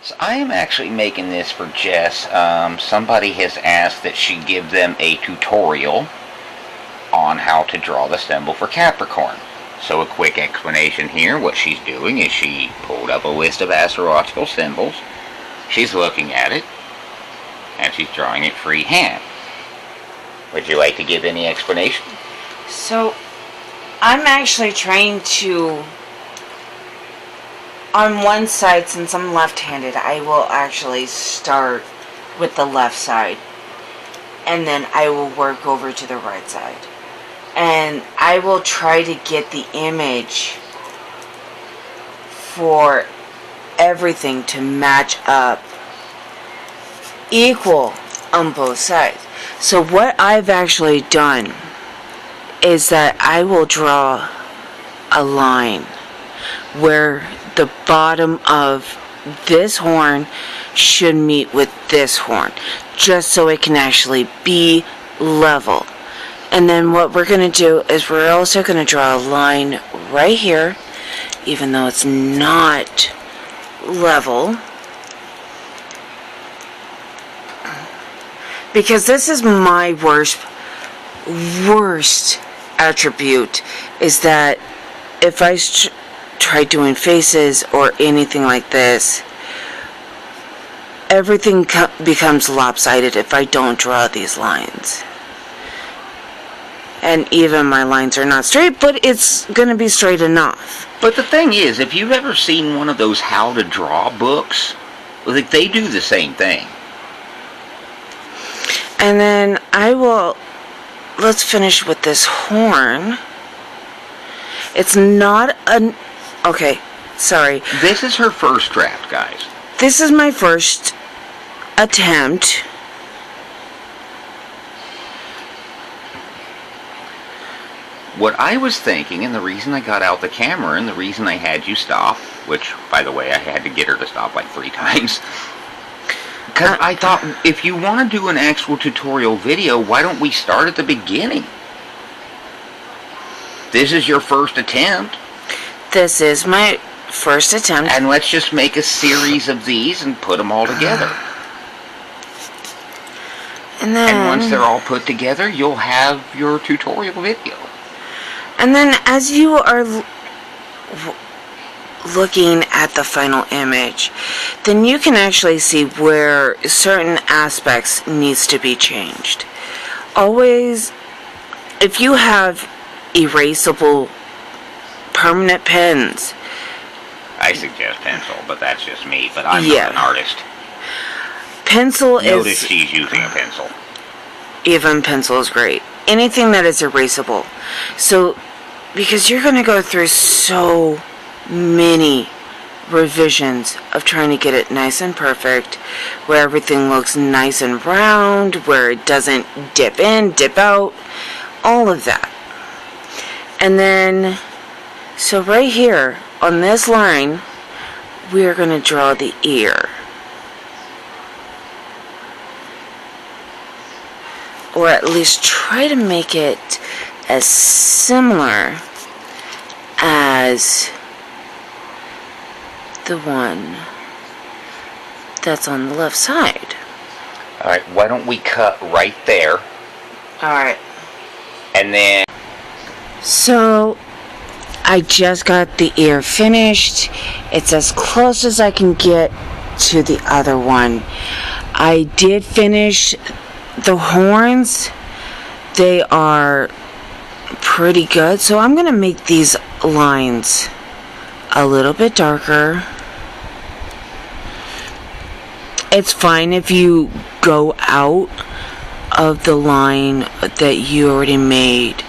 So I am actually making this for Jess. Somebody has asked that she give them a tutorial on how to draw the symbol for Capricorn. So a quick explanation here. What she's doing is she pulled up a list of astrological symbols. She's looking at it, and she's drawing it freehand. Would you like to give any explanation? So, I'm actually trying to, on one side, since I'm left-handed, I will actually start with the left side, and then I will work over to the right side. And I will try to get the image for everything to match up equal on both sides. So what I've actually done is that I will draw a line where the bottom of this horn should meet with this horn, just so it can actually be level. And then what we're going to do is we're also going to draw a line right here, even though it's not level, because this is my worst attribute, is that if I try doing faces or anything like this, everything becomes lopsided if I don't draw these lines. And even my lines are not straight, but it's going to be straight enough. But the thing is, if you've ever seen one of those how to draw books, like, they do the same thing. And then let's finish with this horn. It's not okay, sorry. This is her first draft, guys. This is my first attempt. What I was thinking, and the reason I got out the camera, and the reason I had you stop, which, by the way, I had to get her to stop like 3 times, because I thought, if you want to do an actual tutorial video, why don't we start at the beginning? This is your first attempt. This is my first attempt. And let's just make a series of these and put them all together. And once they're all put together, you'll have your tutorial video. And then as you are looking at the final image, then you can actually see where certain aspects needs to be changed. Always, if you have erasable permanent pens, I suggest pencil, but that's just me, but I'm not an artist. Pencil Notice she's using a pencil. Even pencil is great. Anything that is erasable. So, because you're going to go through so many revisions of trying to get it nice and perfect, where everything looks nice and round, where it doesn't dip in, dip out, all of that. And then, so right here, on this line, we are going to draw the ear. Or at least try to make it as similar as the one that's on the left side. Alright, why don't we cut right there? Alright. And then... So, I just got the ear finished. It's as close as I can get to the other one. I did finish the horns. They are pretty good. So I'm going to make these lines a little bit darker. It's fine if you go out of the line that you already made,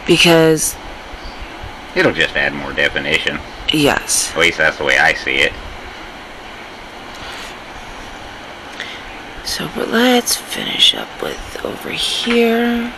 because it'll just add more definition. Yes. At least that's the way I see it. So, but let's finish up with over here.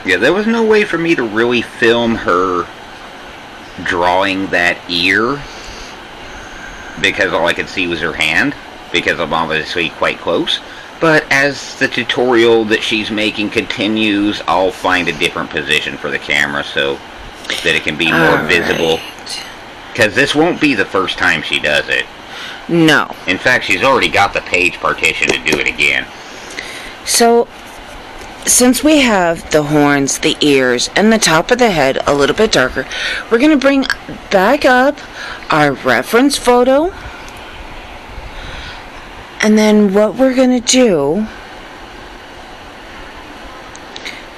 Yeah, there was no way for me to really film her drawing that ear, because all I could see was her hand, because I'm obviously quite close. But as the tutorial that she's making continues, I'll find a different position for the camera so that it can be more visible. Because this won't be the first time she does it. No. In fact, she's already got the page partition to do it again. So, since we have the horns, the ears, and the top of the head a little bit darker, we're going to bring back up our reference photo. And then what we're going to do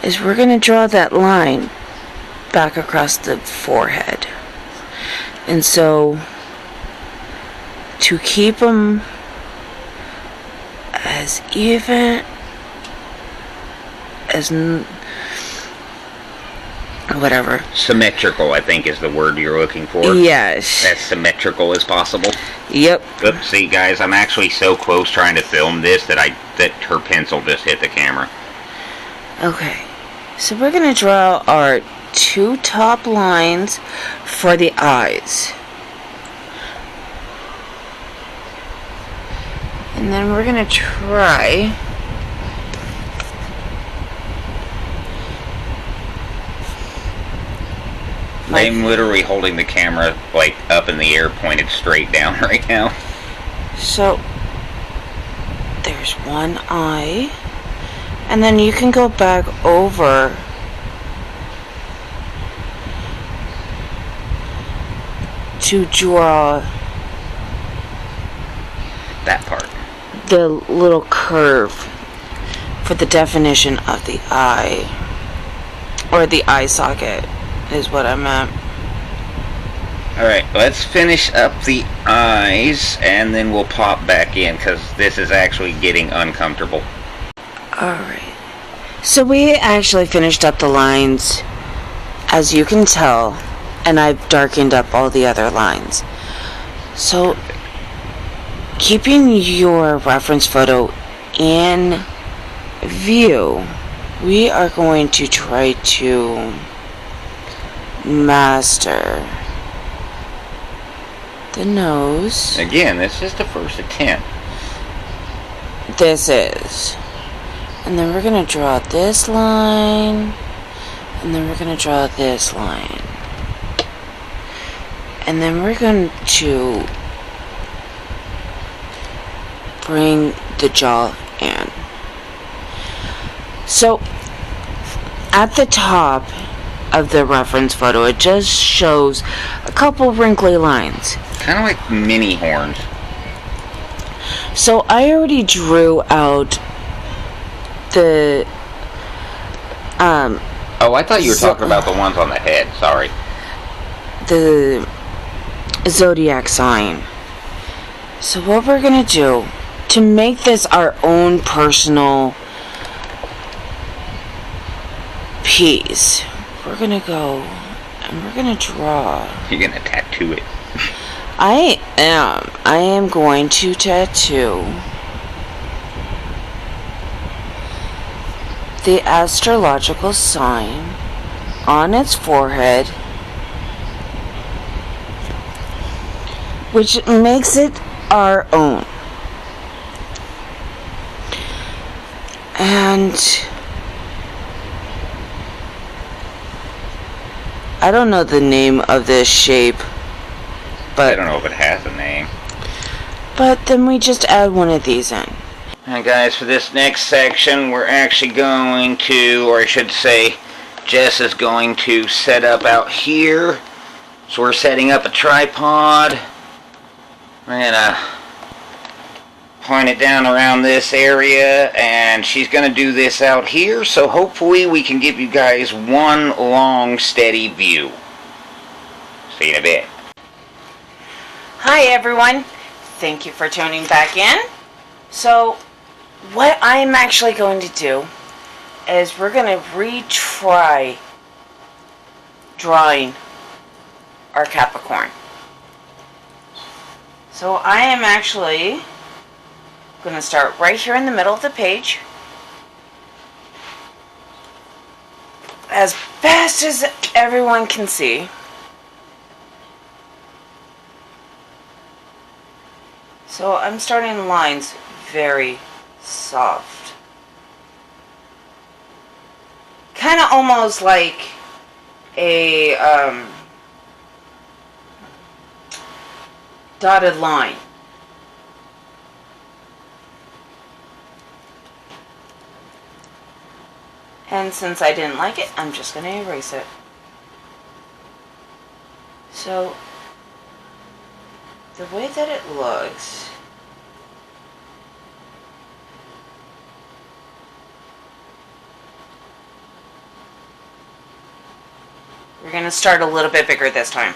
is we're going to draw that line back across the forehead. And so, to keep them as even as whatever. Symmetrical, I think, is the word you're looking for. Yes. As symmetrical as possible. Yep. Oops, see guys, I'm actually so close trying to film this that her pencil just hit the camera. Okay. So we're going to draw our two top lines for the eyes. And then we're going to try I'm literally holding the camera like up in the air, pointed straight down right now. So there's one eye, and then you can go back over to draw that part, the little curve for the definition of the eye, or the eye socket is what I meant. Alright, let's finish up the eyes and then we'll pop back in because this is actually getting uncomfortable. Alright, so we actually finished up the lines, as you can tell, and I've darkened up all the other lines. So keeping your reference photo in view, we are going to try to master the nose. Again, this is the first attempt. This is. And then we're going to draw this line. And then we're going to draw this line. And then we're going to bring the jaw in. So, at the top of the reference photo, it just shows a couple wrinkly lines. Kind of like mini horns. So I already drew out the oh, I thought you were talking about the ones on the head. Sorry. The zodiac sign. So what we're gonna do to make this our own personal piece, we're gonna go and we're gonna draw. You're gonna tattoo it. I am going to tattoo the astrological sign on its forehead, which makes it our own. And I don't know the name of this shape, but I don't know if it has a name. But then we just add one of these in. And guys, for this next section, we're actually going to, or I should say, Jess is going to set up out here. So we're setting up a tripod. We're gonna point it down around this area, and she's gonna do this out here. So hopefully we can give you guys one long, steady view. See you in a bit. Hi everyone, thank you for tuning back in. So what I'm actually going to do is we're going to retry drawing our Capricorn. So I am actually going to start right here in the middle of the page, as fast as everyone can see. So I'm starting lines very soft. Kind of almost like a dotted line. And since I didn't like it, I'm just going to erase it. So, the way that it looks, we're going to start a little bit bigger this time.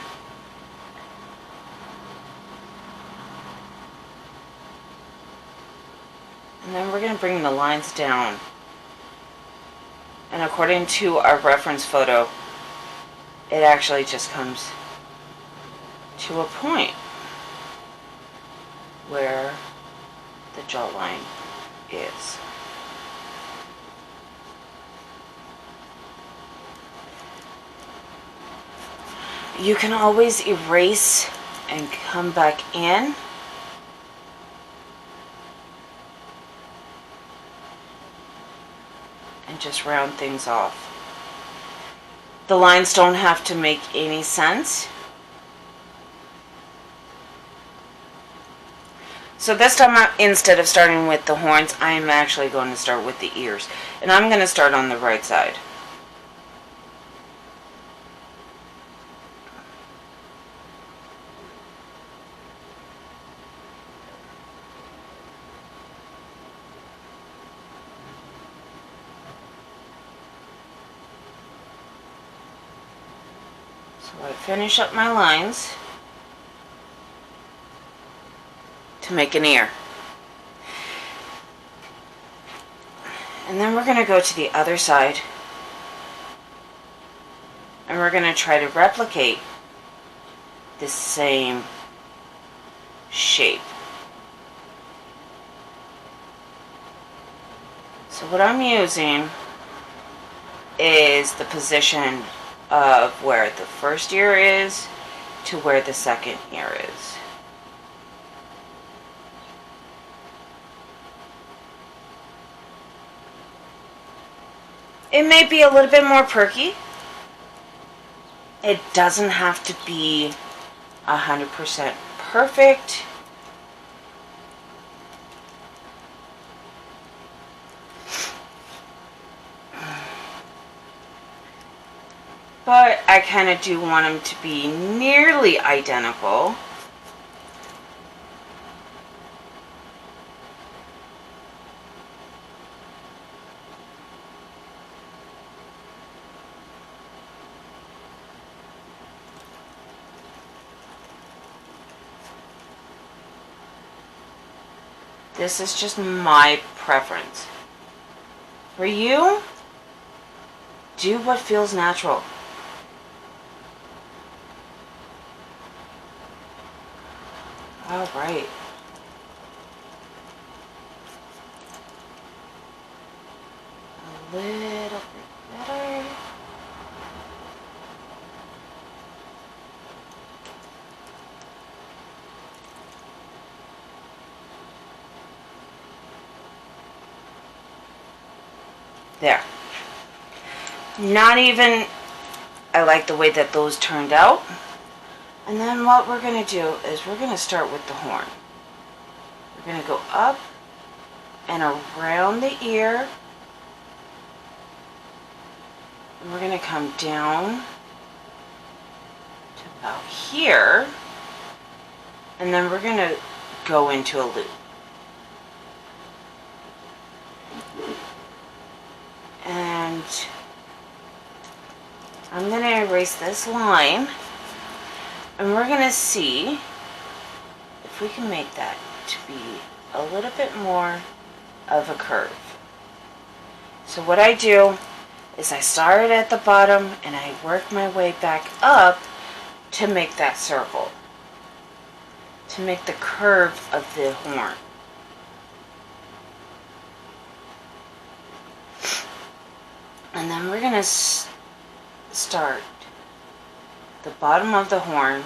And then we're going to bring the lines down. And according to our reference photo, it actually just comes to a point where the jawline is. You can always erase and come back in. And just round things off. The lines don't have to make any sense. So this time, instead of starting with the horns, I'm actually going to start with the ears. And I'm going to start on the right side. So I finish up my lines to make an ear. And then we're going to go to the other side and we're going to try to replicate the same shape. So what I'm using is the position of where the first ear is to where the second ear is. It may be a little bit more perky. It doesn't have to be 100% perfect. But I kind of do want them to be nearly identical. This is just my preference. For you, do what feels natural. All right. A little bit better. There. Not even, I like the way that those turned out. And then what we're going to do is we're going to start with the horn. We're going to go up and around the ear. And we're going to come down to about here. And then we're going to go into a loop. And I'm going to erase this line. And we're going to see if we can make that to be a little bit more of a curve. So what I do is I start at the bottom and I work my way back up to make that circle, to make the curve of the horn. And then we're going to start the bottom of the horn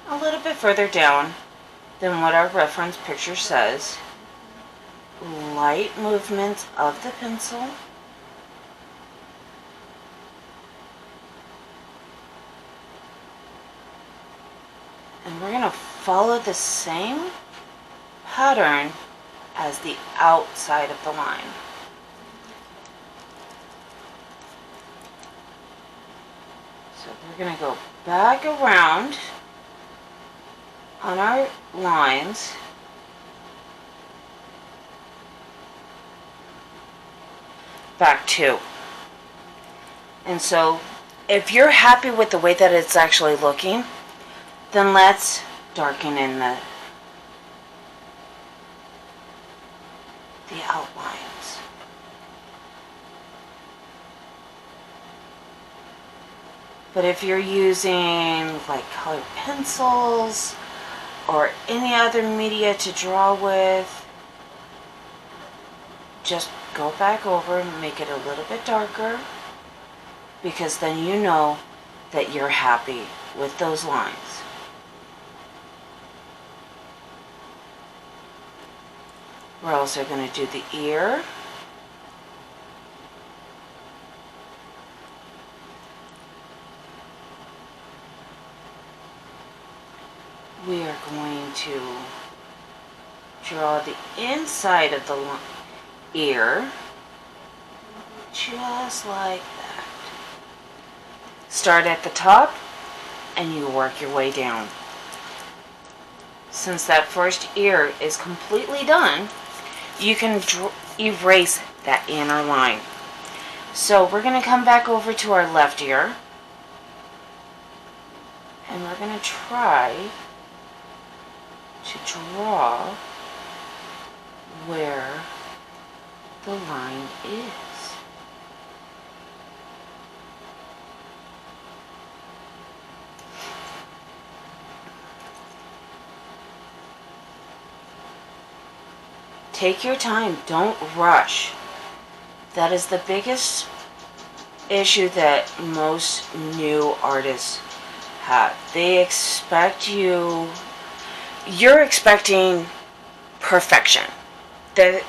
a little bit further down than what our reference picture says. light movements of the pencil. And we're going to follow the same pattern as the outside of the line. So we're going to go back around on our lines. Back 2. And so if you're happy with the way that it's actually looking, then let's darken in the outlines. But if you're using like colored pencils or any other media to draw with, just go back over and make it a little bit darker, because then you know that you're happy with those lines. We're also going to do the ear. We are going to draw the inside of the ear, just like that. Start at the top and you work your way down. Since that first ear is completely done, you can erase that inner line. So we're going to come back over to our left ear, and we're going to try to draw where the line is. Take your time, don't rush. That is the biggest issue that most new artists have. They expect you're expecting perfection. That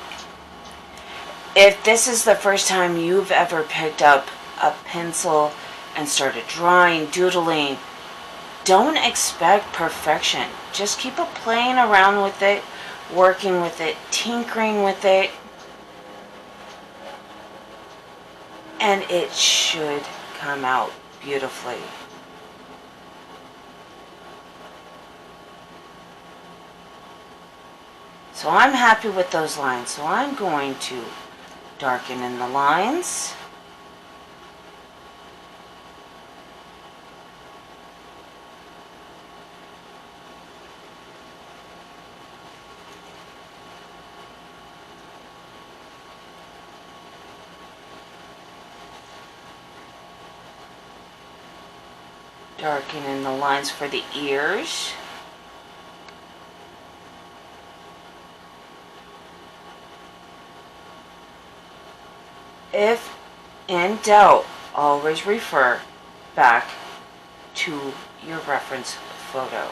if this is the first time you've ever picked up a pencil and started drawing, doodling, don't expect perfection. Just keep playing around with it, working with it, tinkering with it, and it should come out beautifully. So I'm happy with those lines, so I'm going to darken in the lines. Darken in the lines for the ears. If in doubt, always refer back to your reference photo.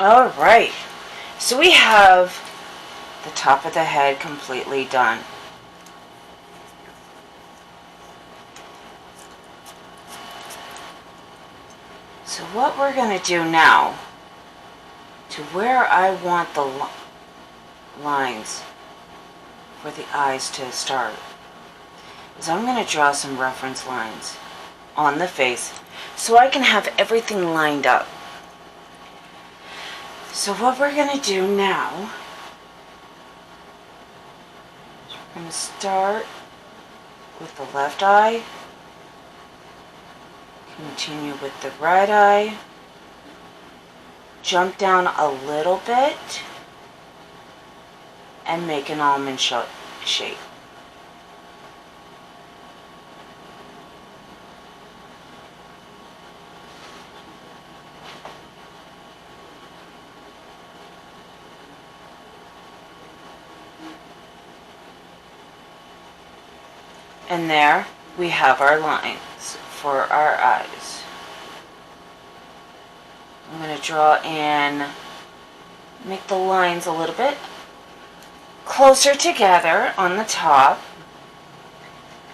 Alright, so we have the top of the head completely done. So what we're going to do now, to where I want the lines for the eyes to start, is I'm going to draw some reference lines on the face so I can have everything lined up. So what we're going to do now is we're going to start with the left eye, continue with the right eye, jump down a little bit, and make an almond shape. And there we have our lines for our eyes. I'm going to draw in, make the lines a little bit closer together on the top.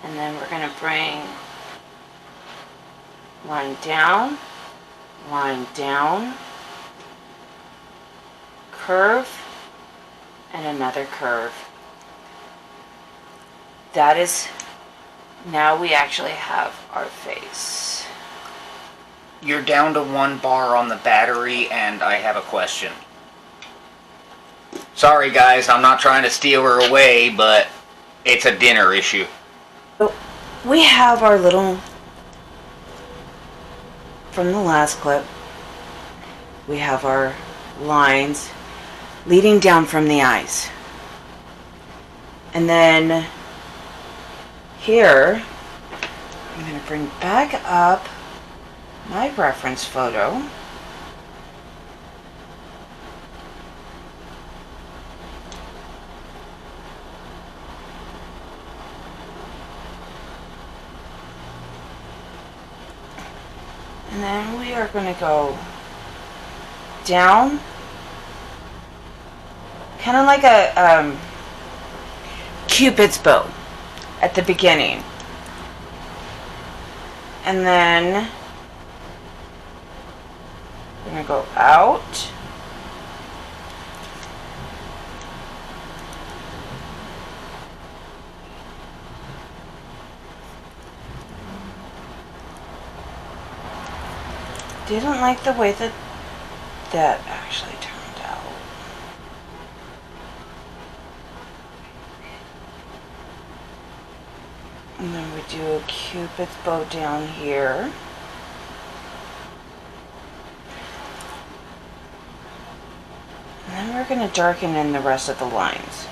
And then we're going to bring line down, curve, and another curve. That is, now we actually have our face. You're down to 1 bar on the battery, and I have a question. Sorry guys, I'm not trying to steal her away, but it's a dinner issue. So we have our little, from the last clip, we have our lines leading down from the eyes. And then here, I'm going to bring back up my reference photo. And then we are going to go down, kind of like a Cupid's bow at the beginning. And then we're going to go out. Didn't like the way that actually turned out. And then we do a Cupid's bow down here. And then we're going to darken in the rest of the lines.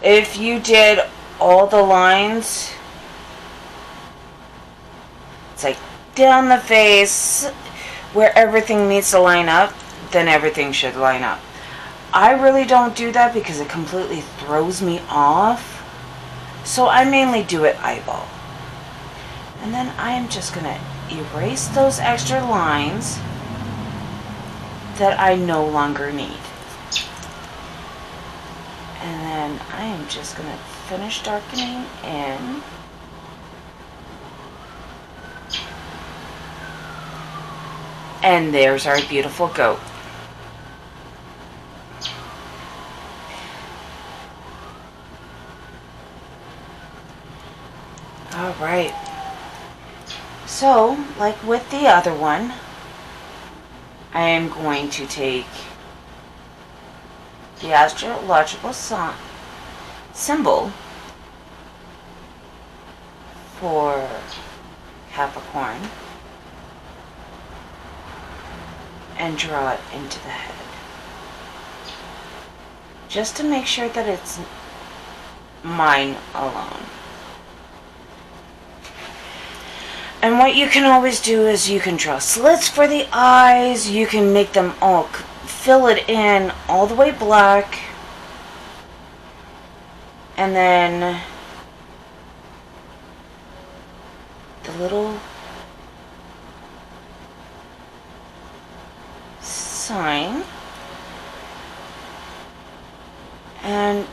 If you did all the lines, it's like down the face where everything needs to line up, then everything should line up. I really don't do that because it completely throws me off. So I mainly do it eyeball. And then I am just going to erase those extra lines that I no longer need. And then I am just going to finish darkening in. And there's our beautiful goat. All right. So, like with the other one, I am going to take the astrological symbol for Capricorn and draw it into the head. Just to make sure that it's mine alone. And what you can always do is you can draw slits for the eyes. You can make them all, fill it in all the way black. And then the little sign. And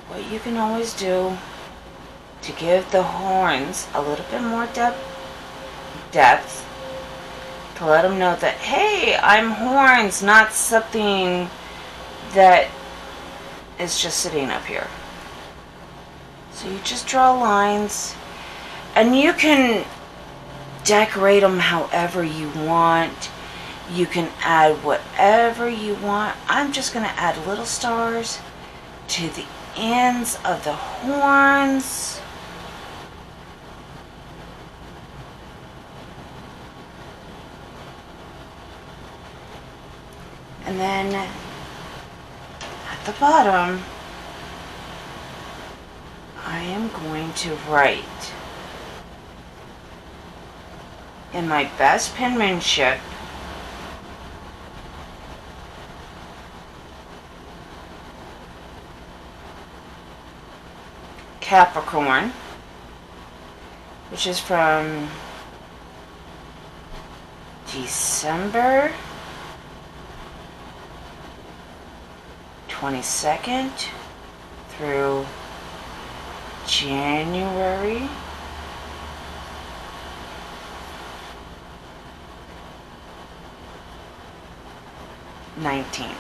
what you can always do to give the horns a little bit more depth, to let them know that, hey, I'm horns, not something that is just sitting up here. So you just draw lines, and you can decorate them however you want. You can add whatever you want. I'm just going to add little stars to the ends of the horns. And then at the bottom, I am going to write in my best penmanship, Capricorn, which is from December 22nd through January 19th.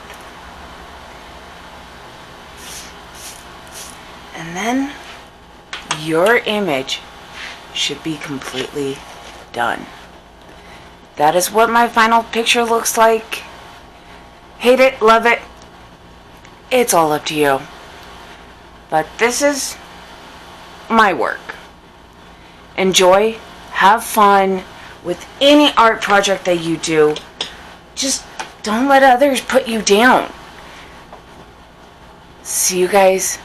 And then your image should be completely done. That is what my final picture looks like. Hate it, love it. It's all up to you. But this is my work. Enjoy, have fun with any art project that you do. Just don't let others put you down. See you guys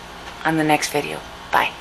on the next video. Bye.